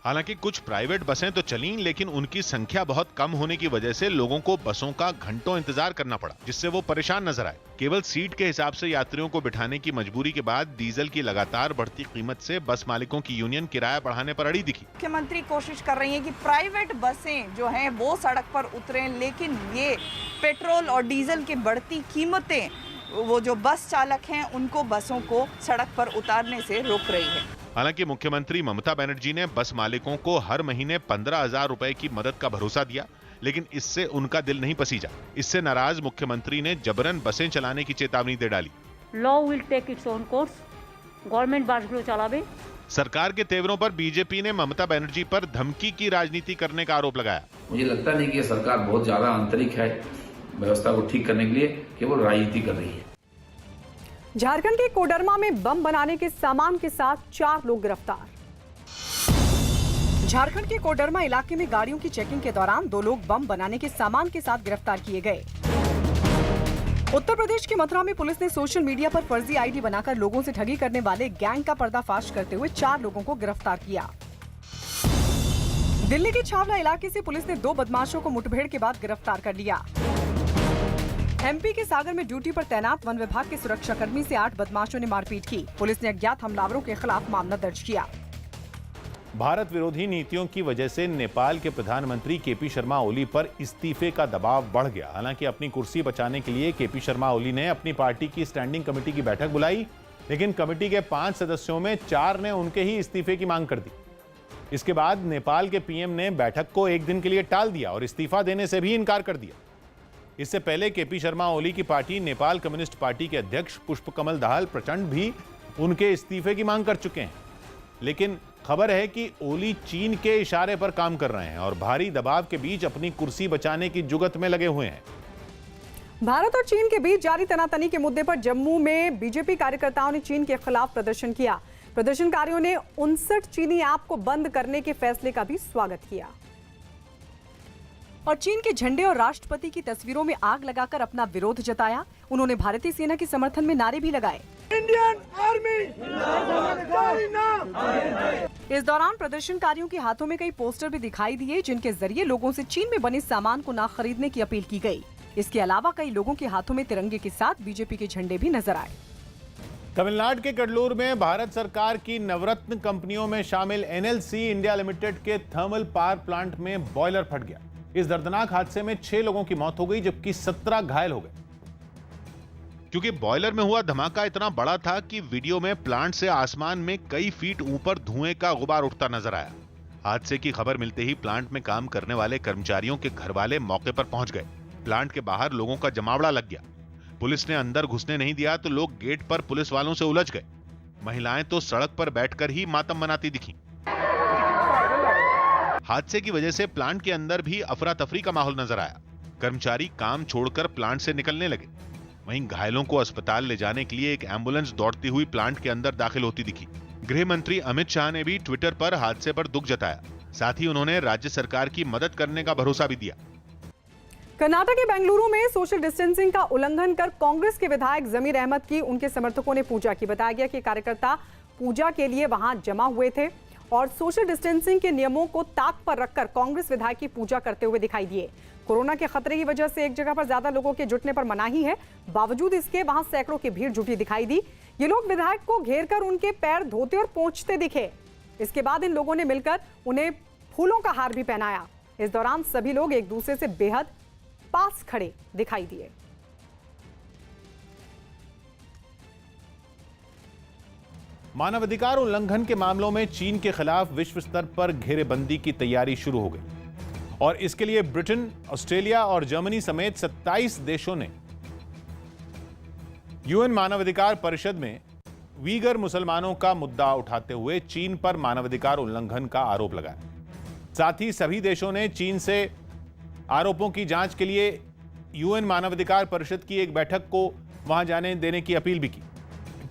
हालांकि कुछ प्राइवेट बसें तो चलीं, लेकिन उनकी संख्या बहुत कम होने की वजह से लोगों को बसों का घंटों इंतजार करना पड़ा, जिससे वो परेशान नजर आए। केवल सीट के हिसाब से यात्रियों को बिठाने की मजबूरी के बाद डीजल की लगातार बढ़ती कीमत से बस मालिकों की यूनियन किराया बढ़ाने पर अड़ी दिखी। मुख्यमंत्री कोशिश कर रही है कि प्राइवेट बसें जो हैं वो सड़क पर उतरें, लेकिन ये पेट्रोल और डीजल की बढ़ती कीमतें वो जो बस चालक हैं उनको बसों को सड़क पर उतारने से रोक रही है। हालांकि मुख्यमंत्री ममता बनर्जी ने बस मालिकों को हर महीने 15,000 रुपए की मदद का भरोसा दिया, लेकिन इससे उनका दिल नहीं पसीजा। इससे नाराज मुख्यमंत्री ने जबरन बसें चलाने की चेतावनी दे डाली। Law will take its own course, government बसगुलो चलावे। सरकार के तेवरों पर बीजेपी ने ममता बनर्जी पर धमकी की राजनीति करने का आरोप लगाया। मुझे लगता नहीं कि सरकार बहुत ज्यादा आंतरिक है, व्यवस्था को ठीक करने के लिए केवल राजनीति कर रही है। झारखंड के कोडरमा में बम बनाने के सामान के साथ 4 लोग गिरफ्तार। झारखंड के कोडरमा इलाके में गाड़ियों की चेकिंग के दौरान 2 लोग बम बनाने के सामान के साथ गिरफ्तार किए गए। उत्तर प्रदेश के मथुरा में पुलिस ने सोशल मीडिया पर फर्जी आईडी बनाकर लोगों से ठगी करने वाले गैंग का पर्दाफाश करते हुए 4 लोगों को गिरफ्तार किया। दिल्ली के छावला इलाके से पुलिस ने 2 बदमाशों को मुठभेड़ के बाद गिरफ्तार कर लिया। एमपी के सागर में ड्यूटी पर तैनात वन विभाग के सुरक्षाकर्मी से 8 बदमाशों ने मारपीट की। पुलिस ने अज्ञात हमलावरों के खिलाफ मामला दर्ज किया। भारत विरोधी नीतियों की वजह से नेपाल के प्रधानमंत्री केपी शर्मा ओली पर इस्तीफे का दबाव बढ़ गया। हालांकि अपनी कुर्सी बचाने के लिए केपी शर्मा ओली ने अपनी पार्टी की स्टैंडिंग कमेटी की बैठक बुलाई, लेकिन कमेटी के 5 सदस्यों में 4 ने उनके ही इस्तीफे की मांग कर दी। इसके बाद नेपाल के पीएम ने बैठक को 1 दिन के लिए टाल दिया और इस्तीफा देने से भी इनकार कर दिया। इससे पहले केपी शर्मा ओली की पार्टी नेपाल कम्युनिस्ट पार्टी के अध्यक्ष पुष्पकमल दाहाल प्रचंड भी उनके इस्तीफे की मांग कर चुके हैं। लेकिन खबर है कि ओली चीन के इशारे पर काम कर रहे हैं और भारी दबाव के बीच अपनी कुर्सी बचाने की जुगत में लगे हुए हैं। भारत और चीन के बीच जारी तनातनी के मुद्दे पर जम्मू में बीजेपी कार्यकर्ताओं ने चीन के खिलाफ प्रदर्शन किया। प्रदर्शनकारियों ने 59 चीनी ऐप को बंद करने के फैसले का भी स्वागत किया और चीन के झंडे और राष्ट्रपति की तस्वीरों में आग लगाकर अपना विरोध जताया। उन्होंने भारतीय सेना के समर्थन में नारे भी लगाए। Indian army. इस दौरान प्रदर्शनकारियों के हाथों में कई पोस्टर भी दिखाई दिए, जिनके जरिए लोगों से चीन में बने सामान को न खरीदने की अपील की गई। इसके अलावा कई लोगों के हाथों में तिरंगे के साथ बीजेपी के झंडे भी नजर आए। तमिलनाडु के कड़लूर में भारत सरकार की नवरत्न कंपनियों में शामिल एनएलसी इंडिया लिमिटेड के थर्मल पावर प्लांट में बॉयलर फट गया। इस दर्दनाक हादसे में 6 लोगों की मौत हो गई, जबकि 17 घायल हो गए। क्योंकि बॉयलर में हुआ धमाका इतना बड़ा था कि वीडियो में प्लांट से आसमान में कई फीट ऊपर धुएं का गुबार उठता नजर आया। हादसे की खबर मिलते ही प्लांट में काम करने वाले कर्मचारियों के घर वाले मौके पर पहुंच गए। प्लांट के बाहर लोगों का जमावड़ा लग गया। पुलिस ने अंदर घुसने नहीं दिया तो लोग गेट पर पुलिस वालों से उलझ गए। महिलाएं तो सड़क पर बैठकर ही मातम मनाती दिखी। हादसे की वजह से प्लांट के अंदर भी अफरा तफरी का माहौल नजर आया। कर्मचारी काम छोड़कर प्लांट से निकलने लगे। वहीं घायलों को अस्पताल ले जाने के लिए एक एम्बुलेंस दौड़ती हुई प्लांट के अंदर दाखिल होती दिखी। गृह मंत्री अमित शाह ने भी ट्विटर पर हादसे पर दुख जताया। साथ ही उन्होंने राज्य सरकार की मदद करने का भरोसा भी दिया। कर्नाटक के बेंगलुरु में सोशल डिस्टेंसिंग का उल्लंघन कर कांग्रेस के विधायक जमीर अहमद की उनके समर्थकों ने पूजा की। बताया गया कि कार्यकर्ता पूजा के लिए वहां जमा हुए थे और सोशल डिस्टेंसिंग के नियमों को ताक पर रखकर कांग्रेस विधायक की पूजा करते हुए दिखाई दिए। कोरोना के खतरे की वजह से एक जगह पर ज्यादा लोगों के जुटने पर मनाही है, बावजूद इसके वहां सैकड़ों की भीड़ जुटी दिखाई दी। ये लोग विधायक को घेरकर उनके पैर धोते और पोंछते दिखे। इसके बाद इन लोगों ने मिलकर उन्हें फूलों का हार भी पहनाया। इस दौरान सभी लोग एक दूसरे से बेहद पास खड़े दिखाई दिए। मानवाधिकार उल्लंघन के मामलों में चीन के खिलाफ विश्व स्तर पर घेरेबंदी की तैयारी शुरू हो गई और इसके लिए ब्रिटेन, ऑस्ट्रेलिया और जर्मनी समेत 27 देशों ने यूएन मानवाधिकार परिषद में वीगर मुसलमानों का मुद्दा उठाते हुए चीन पर मानवाधिकार उल्लंघन का आरोप लगाया। साथ ही सभी देशों ने चीन से आरोपों की जांच के लिए यूएन मानवाधिकार परिषद की एक बैठक को वहां जाने देने की अपील भी की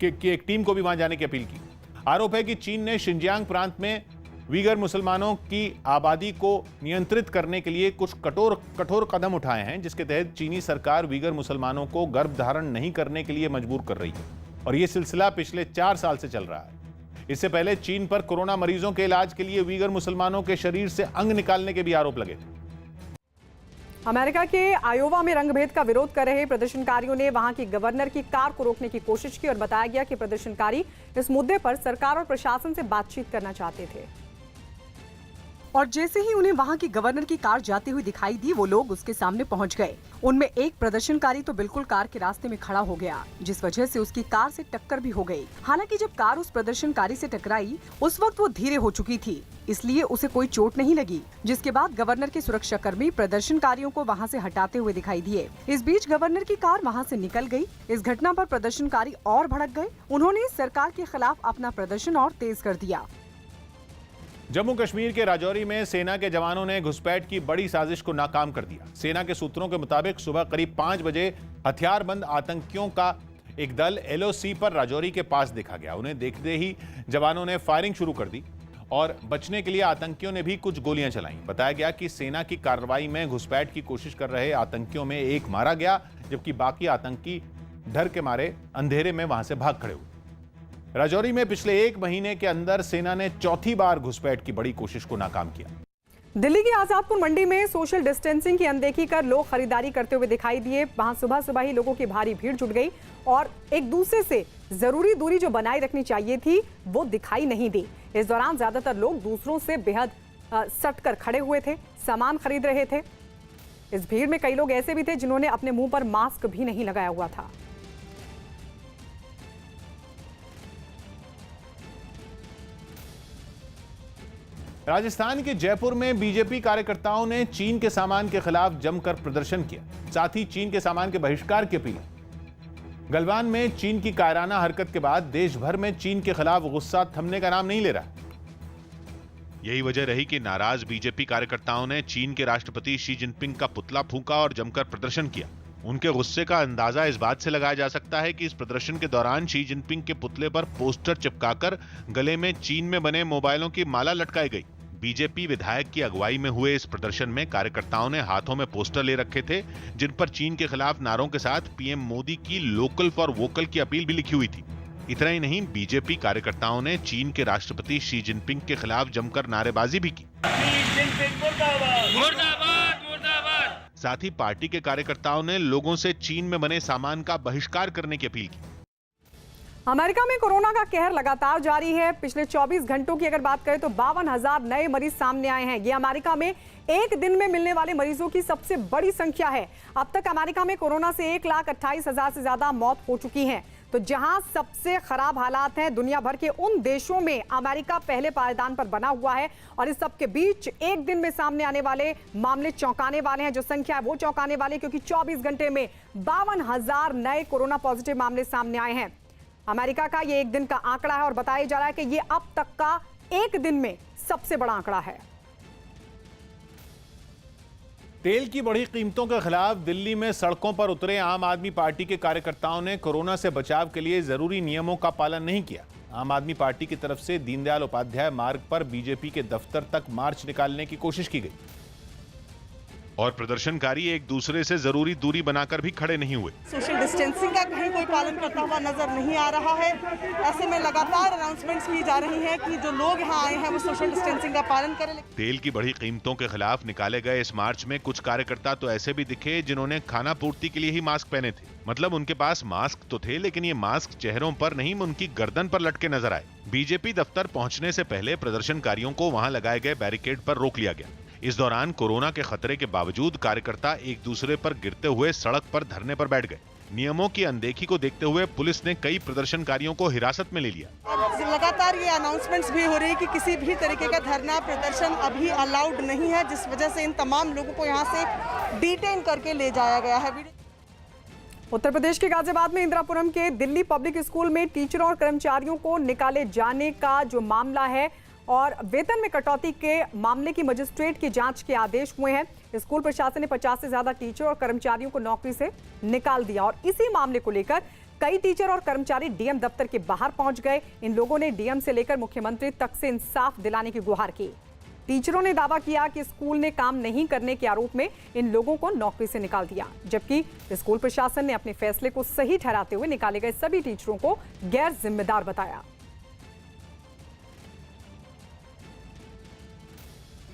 कि एक टीम को भी वहां जाने की अपील की। आरोप है कि चीन ने शिनजियांग प्रांत में वीगर मुसलमानों की आबादी को नियंत्रित करने के लिए कुछ कठोर कदम उठाए हैं, जिसके तहत चीनी सरकार वीगर मुसलमानों को गर्भ धारण नहीं करने के लिए मजबूर कर रही है और यह सिलसिला पिछले 4 साल से चल रहा है। इससे पहले चीन पर कोरोना मरीजों के इलाज के लिए उइगर मुसलमानों के शरीर से अंग निकालने के भी आरोप लगे थे। अमेरिका के आयोवा में रंगभेद का विरोध कर रहे प्रदर्शनकारियों ने वहां की गवर्नर की कार को रोकने की कोशिश की और बताया गया कि प्रदर्शनकारी इस मुद्दे पर सरकार और प्रशासन से बातचीत करना चाहते थे। और जैसे ही उन्हें वहां की गवर्नर की कार जाती हुई दिखाई दी, वो लोग उसके सामने पहुंच गए। उनमें एक प्रदर्शनकारी तो बिल्कुल कार के रास्ते में खड़ा हो गया, जिस वजह से उसकी कार से टक्कर भी हो गई। हालांकि जब कार उस प्रदर्शनकारी से टकराई, उस वक्त वो धीरे हो चुकी थी, इसलिए उसे कोई चोट नहीं लगी। जिसके बाद गवर्नर के सुरक्षाकर्मी प्रदर्शनकारियों को वहां से हटाते हुए दिखाई दिए। इस बीच गवर्नर की कार वहां से निकल गई। इस घटना पर प्रदर्शनकारी और भड़क गए। उन्होंने सरकार के खिलाफ अपना प्रदर्शन और तेज कर दिया। जम्मू कश्मीर के राजौरी में सेना के जवानों ने घुसपैठ की बड़ी साजिश को नाकाम कर दिया। सेना के सूत्रों के मुताबिक सुबह करीब 5 बजे हथियारबंद आतंकियों का एक दल LOC पर राजौरी के पास देखा गया। उन्हें देखते ही जवानों ने फायरिंग शुरू कर दी और बचने के लिए आतंकियों ने भी कुछ गोलियां चलाईं। बताया गया कि सेना की कार्रवाई में घुसपैठ की कोशिश कर रहे आतंकियों में एक मारा गया, जबकि बाकी आतंकी डर के मारे अंधेरे में वहां से भाग खड़े हुए। राजौरी में पिछले 1 महीने के अंदर सेना ने चौथी बार घुसपैठ की बड़ी कोशिश को नाकाम किया। दिल्ली की आजादपुर मंडी में सोशल डिस्टेंसिंग की अनदेखी कर लोग खरीदारी करते हुए दिखाई दिए। वहां सुबह सुबह ही लोगों की भारी भीड़ जुट गई और एक दूसरे से जरूरी दूरी जो बनाए रखनी चाहिए थी वो दिखाई नहीं दी। इस दौरान ज्यादातर लोग दूसरों से बेहद सटकर खड़े हुए थे, सामान खरीद रहे थे। इस भीड़ में कई लोग ऐसे भी थे जिन्होंने अपने मुंह पर मास्क भी नहीं लगाया हुआ था। राजस्थान के जयपुर में बीजेपी कार्यकर्ताओं ने चीन के सामान के खिलाफ जमकर प्रदर्शन किया, साथ ही चीन के सामान के बहिष्कार की अपील। गलवान में चीन की कायराना हरकत के बाद देश भर में चीन के खिलाफ गुस्सा थमने का नाम नहीं ले रहा। यही वजह रही कि नाराज बीजेपी कार्यकर्ताओं ने चीन के राष्ट्रपति शी जिनपिंग का पुतला फूंका और जमकर प्रदर्शन किया। उनके गुस्से का अंदाजा इस बात से लगाया जा सकता है कि इस प्रदर्शन के दौरान शी जिनपिंग के पुतले पर पोस्टर चिपकाकर गले में चीन में बने मोबाइलों की माला लटकाई गई। बीजेपी विधायक की अगुवाई में हुए इस प्रदर्शन में कार्यकर्ताओं ने हाथों में पोस्टर ले रखे थे, जिन पर चीन के खिलाफ नारों के साथ पीएम मोदी की लोकल फॉर वोकल की अपील भी लिखी हुई थी। इतना ही नहीं, बीजेपी कार्यकर्ताओं ने चीन के राष्ट्रपति शी जिनपिंग के खिलाफ जमकर नारेबाजी भी की। साथ ही पार्टी के कार्यकर्ताओं ने लोगों से चीन में बने सामान का बहिष्कार करने की अपील की। अमेरिका में कोरोना का कहर लगातार जारी है। पिछले 24 घंटों की अगर बात करें तो 52,000 नए मरीज सामने आए हैं। ये अमेरिका में एक दिन में मिलने वाले मरीजों की सबसे बड़ी संख्या है। अब तक अमेरिका में कोरोना से 1,28,000 से ज्यादा मौत हो चुकी हैं। तो जहां सबसे खराब हालात हैं दुनिया भर के, उन देशों में अमेरिका पहले पायदान पर बना हुआ है। और इस सब के बीच एक दिन में सामने आने वाले मामले चौंकाने वाले हैं। जो संख्या है वो चौंकाने वाली, क्योंकि 24 घंटे में 52,000 नए कोरोना पॉजिटिव मामले सामने आए हैं। अमेरिका का ये एक दिन का आंकड़ा है और बताया जा रहा है कि ये अब तक का एक दिन में सबसे बड़ा आंकड़ा है। तेल की बढ़ी कीमतों के खिलाफ दिल्ली में सड़कों पर उतरे आम आदमी पार्टी के कार्यकर्ताओं ने कोरोना से बचाव के लिए जरूरी नियमों का पालन नहीं किया। आम आदमी पार्टी की तरफ से दीनदयाल उपाध्याय मार्ग पर बीजेपी के दफ्तर तक मार्च निकालने की कोशिश की गई और प्रदर्शनकारी एक दूसरे से जरूरी दूरी बनाकर भी खड़े नहीं हुए। सोशल डिस्टेंसिंग का कहीं कोई पालन करता हुआ नजर नहीं आ रहा है। ऐसे में लगातार अनाउंसमेंट्स की जा रही है कि जो लोग यहाँ आए हैं वो सोशल डिस्टेंसिंग का पालन करें। तेल की बढ़ी कीमतों के खिलाफ निकाले गए इस मार्च में कुछ कार्यकर्ता तो ऐसे भी दिखे जिन्होंने खाना पूर्ति के लिए ही मास्क पहने थे। मतलब उनके पास मास्क तो थे, लेकिन ये मास्क चेहरों पर नहीं, उनकी गर्दन पर लटके नजर आए। बीजेपी दफ्तर पहुंचने से पहले प्रदर्शनकारियों को वहां लगाए गए बैरिकेड पर रोक लिया गया। इस दौरान कोरोना के खतरे के बावजूद कार्यकर्ता एक दूसरे पर गिरते हुए सड़क पर धरने पर बैठ गए। नियमों की अनदेखी को देखते हुए पुलिस ने कई प्रदर्शनकारियों को हिरासत में ले लिया। लगातार ये अनाउंसमेंट्स भी हो रही है कि किसी भी तरीके का धरना प्रदर्शन अभी अलाउड नहीं है, जिस वजह से इन तमाम लोगों को यहाँ से डिटेन करके ले जाया गया है। उत्तर प्रदेश के गाजियाबाद में इंदिरापुरम के दिल्ली पब्लिक स्कूल में टीचरों और कर्मचारियों को निकाले जाने का जो मामला है और वेतन में कटौती के मामले की मजिस्ट्रेट की जांच के आदेश हुए हैं। स्कूल प्रशासन ने 50 से ज्यादा टीचर और कर्मचारियों को नौकरी से निकाल दिया और इसी मामले को लेकर कई टीचर और कर्मचारी डीएम दफ्तर के बाहर पहुंच गए। इन लोगों ने डीएम से लेकर मुख्यमंत्री तक से इंसाफ दिलाने की गुहार की। टीचरों ने दावा किया कि स्कूल ने काम नहीं करने के आरोप में इन लोगों को नौकरी से निकाल दिया, जबकि स्कूल प्रशासन ने अपने फैसले को सही ठहराते हुए निकाले गए सभी टीचरों को गैर जिम्मेदार बताया।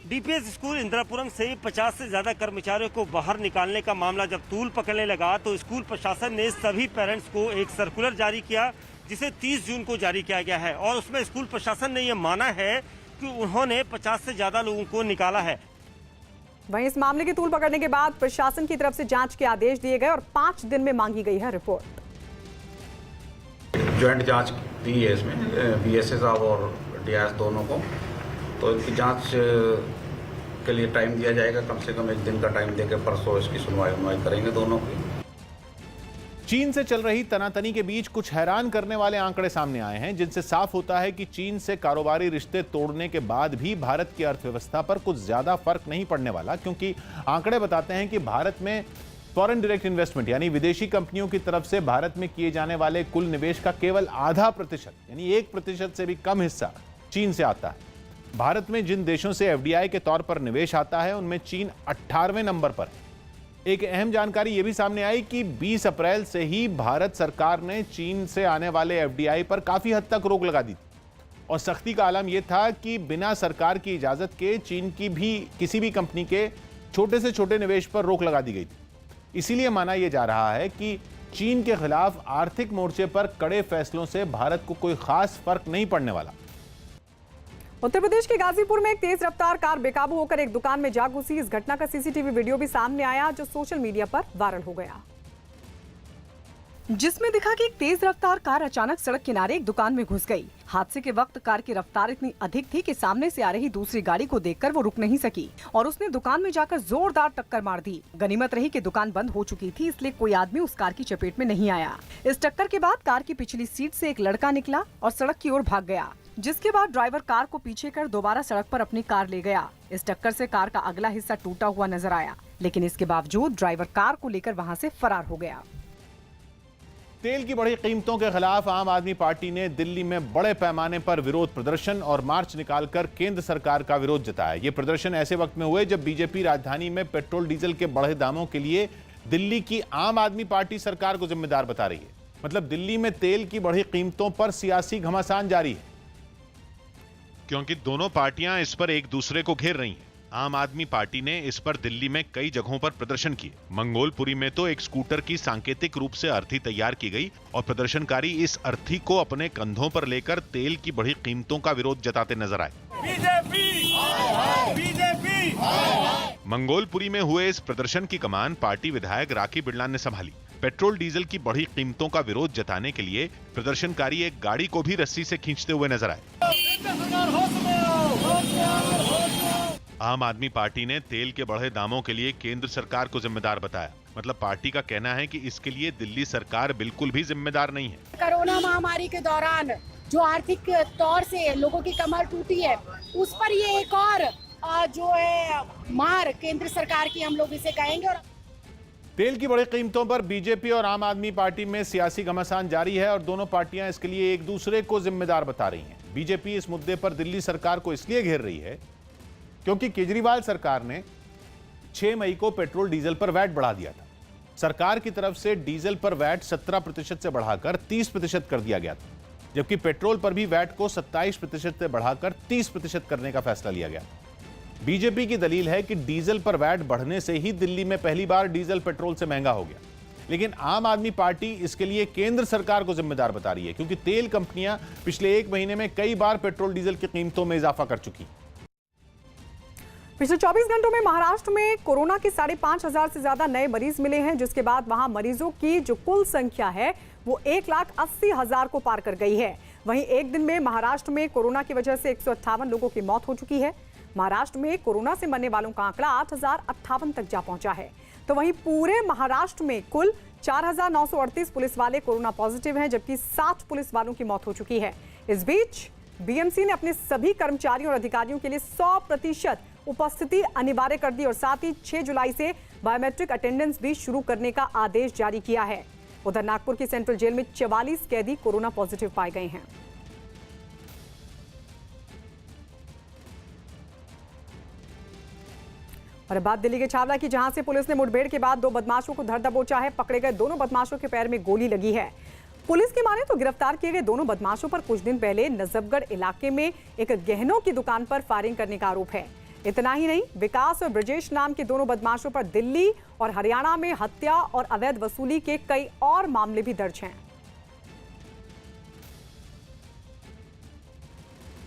डीपीएस स्कूल इंदिरापुरम से 50 से ज्यादा कर्मचारियों को बाहर निकालने का मामला जब तूल पकड़ने लगा तो स्कूल प्रशासन ने सभी पेरेंट्स को एक सर्कुलर जारी किया, जिसे 30 जून को जारी किया गया है। और उसमें स्कूल प्रशासन ने यह माना है कि उन्होंने 50 से ज्यादा लोगों को निकाला है। वहीं इस मामले की तूल पकड़ने के बाद प्रशासन की तरफ से जांच के आदेश दिए गए और 5 दिन में मांगी गई है रिपोर्ट। ज्वाइंट जांच दी है इसमें बीएसए साहब और डीआईएस दोनों को, तो इनकी जांच के लिए टाइम दिया जाएगा, कम से कम 1 दिन का टाइम देकर परसों इसकी सुनवाई करेंगे दोनों की। चीन से चल रही तनातनी के बीच कुछ हैरान करने वाले आंकड़े सामने आए हैं, जिनसे साफ होता है कि चीन से कारोबारी रिश्ते तोड़ने के बाद भी भारत की अर्थव्यवस्था पर कुछ ज्यादा फर्क नहीं पड़ने वाला, क्योंकि आंकड़े बताते हैं कि भारत में फॉरेन डायरेक्ट इन्वेस्टमेंट यानी विदेशी कंपनियों की तरफ से भारत में किए जाने वाले कुल निवेश का केवल आधा प्रतिशत यानी 1% से भी कम हिस्सा चीन से आता है। भारत में जिन देशों से एफडीआई के तौर पर निवेश आता है उनमें चीन 18वें नंबर पर है। एक अहम जानकारी यह भी सामने आई कि 20 अप्रैल से ही भारत सरकार ने चीन से आने वाले एफडीआई पर काफी हद तक रोक लगा दी और सख्ती का आलम यह था कि बिना सरकार की इजाजत के चीन की भी किसी भी कंपनी के छोटे से छोटे निवेश पर रोक लगा दी गई थी। इसीलिए माना यह जा रहा है कि चीन के खिलाफ आर्थिक मोर्चे पर कड़े फैसलों से भारत को कोई खास फर्क नहीं पड़ने वाला। उत्तर प्रदेश के गाजीपुर में एक तेज रफ्तार कार बेकाबू होकर एक दुकान में जा घुसी। इस घटना का सीसीटीवी वीडियो भी सामने आया जो सोशल मीडिया पर वायरल हो गया, जिसमें दिखा कि एक तेज रफ्तार कार अचानक सड़क किनारे एक दुकान में घुस गई। हादसे के वक्त कार की रफ्तार इतनी अधिक थी कि सामने से आ रही दूसरी गाड़ी को देखकर वो रुक नहीं सकी और उसने दुकान में जाकर जोरदार टक्कर मार दी। गनीमत रही कि दुकान बंद हो चुकी थी, इसलिए कोई आदमी उस कार की चपेट में नहीं आया। इस टक्कर के बाद कार की पिछली सीट से एक लड़का निकला और सड़क की ओर भाग गया, जिसके बाद ड्राइवर कार को पीछे कर दोबारा सड़क पर अपनी कार ले गया। इस टक्कर से कार का अगला हिस्सा टूटा हुआ नजर आया, लेकिन इसके बावजूद ड्राइवर कार को लेकर वहां से फरार हो गया। तेल की बढ़ी कीमतों के खिलाफ आम आदमी पार्टी ने दिल्ली में बड़े पैमाने पर विरोध प्रदर्शन और मार्च निकालकर केंद्र सरकार का विरोध जताया। ये प्रदर्शन ऐसे वक्त में हुए जब बीजेपी राजधानी में पेट्रोल डीजल के बढ़े दामों के लिए दिल्ली की आम आदमी पार्टी सरकार को जिम्मेदार बता रही है। मतलब दिल्ली में तेल की बढ़ी कीमतों पर सियासी घमासान जारी है, क्योंकि दोनों पार्टियां इस पर एक दूसरे को घेर रही हैं। आम आदमी पार्टी ने इस पर दिल्ली में कई जगहों पर प्रदर्शन किए। मंगोलपुरी में तो एक स्कूटर की सांकेतिक रूप से अर्थी तैयार की गई और प्रदर्शनकारी इस अर्थी को अपने कंधों पर लेकर तेल की बढ़ी कीमतों का विरोध जताते नजर आए। बीजेपी मंगोलपुरी में हुए इस प्रदर्शन की कमान पार्टी विधायक राखी बिड़ला ने संभाली। पेट्रोल डीजल की बढ़ी कीमतों का विरोध जताने के लिए प्रदर्शनकारी एक गाड़ी को भी रस्सी से खींचते हुए नजर आए। आम आदमी पार्टी ने तेल के बढ़े दामों के लिए केंद्र सरकार को जिम्मेदार बताया। मतलब पार्टी का कहना है कि इसके लिए दिल्ली सरकार बिल्कुल भी जिम्मेदार नहीं है। कोरोना महामारी के दौरान जो आर्थिक तौर से लोगों की कमर टूटी है, उस पर ये एक और जो है मार केंद्र सरकार की हम लोग इसे कहेंगे। और तेल की बढ़ी कीमतों पर बीजेपी और आम आदमी पार्टी में सियासी घमासान जारी है और दोनों पार्टियां इसके लिए एक दूसरे को जिम्मेदार बता रही हैं। बीजेपी इस मुद्दे पर दिल्ली सरकार को इसलिए घेर रही है क्योंकि केजरीवाल सरकार ने 6 मई को पेट्रोल डीजल पर वैट बढ़ा दिया था। सरकार की तरफ से डीजल पर वैट 17% से बढ़ाकर 30% कर दिया गया था, जबकि पेट्रोल पर भी वैट को 27% से बढ़ाकर 30% करने का फैसला लिया गया। बीजेपी की दलील है कि डीजल पर वैट बढ़ने से ही दिल्ली में पहली बार डीजल पेट्रोल से महंगा हो गया, लेकिन आम आदमी पार्टी इसके लिए केंद्र सरकार को जिम्मेदार बता रही है, क्योंकि तेल कंपनियां पिछले 1 महीने में कई बार पेट्रोल डीजल की कीमतों में इजाफा कर चुकी। पिछले 24 घंटों में महाराष्ट्र में कोरोना के 5,500 से ज्यादा नए मरीज मिले हैं, जिसके बाद वहां मरीजों की जो कुल संख्या है वो 1,80,000 को पार कर गई है। वहीं एक दिन में महाराष्ट्र में कोरोना की वजह से 158 लोगों की मौत हो चुकी है। महाराष्ट्र में कोरोना से मरने वालों का आंकड़ा 8,058 तक जा पहुंचा है। तो वहीं पूरे महाराष्ट्र में कुल 4,938 पुलिस वाले कोरोना पॉजिटिव हैं, जबकि 60 पुलिस वालों की मौत हो चुकी है। इस बीच बीएमसी ने अपने सभी कर्मचारियों और अधिकारियों के लिए 100% उपस्थिति अनिवार्य कर दी और साथ ही 6 जुलाई से बायोमेट्रिक अटेंडेंस भी शुरू करने का आदेश जारी किया है। उधर नागपुर की सेंट्रल जेल में 44 कैदी कोरोना पॉजिटिव पाए गए हैं। और बात दिल्ली के छावला की, जहां से पुलिस ने मुठभेड़ के बाद 2 बदमाशों को धर दबोचा है। पकड़े गए दोनों बदमाशों के पैर में गोली लगी है। पुलिस की माने तो गिरफ्तार किए गए दोनों बदमाशों पर कुछ दिन पहले नजफगढ़ इलाके में एक गहनों की दुकान पर फायरिंग करने का आरोप है। इतना ही नहीं, विकास और ब्रजेश नाम के दोनों बदमाशों पर दिल्ली और हरियाणा में हत्या और अवैध वसूली के कई और मामले भी दर्ज हैं।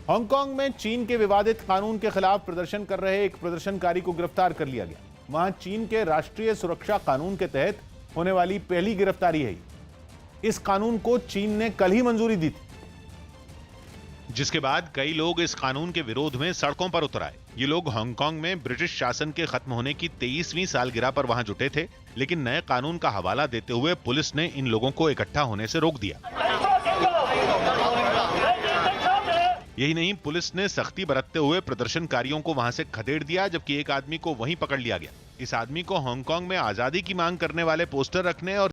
हांगकांग में चीन के विवादित कानून के खिलाफ प्रदर्शन कर रहे एक प्रदर्शनकारी को गिरफ्तार कर लिया गया। वहां चीन के राष्ट्रीय सुरक्षा कानून के तहत होने वाली पहली गिरफ्तारी है। इस कानून को चीन ने कल ही मंजूरी दी थी, जिसके बाद कई लोग इस कानून के विरोध में सड़कों पर उतर आए। ये लोग हांगकांग में ब्रिटिश शासन के खत्म होने की 23वीं सालगिरह पर वहां जुटे थे, लेकिन नए कानून का हवाला देते हुए पुलिस ने इन लोगों को इकट्ठा होने से रोक दिया। यही नहीं, पुलिस ने सख्ती बरतते हुए प्रदर्शनकारियों को वहां से खदेड़ दिया, जबकि एक आदमी को वहीं पकड़ लिया गया। इस आदमी को हांगकांग में आजादी की मांग करने वाले पोस्टर रखने और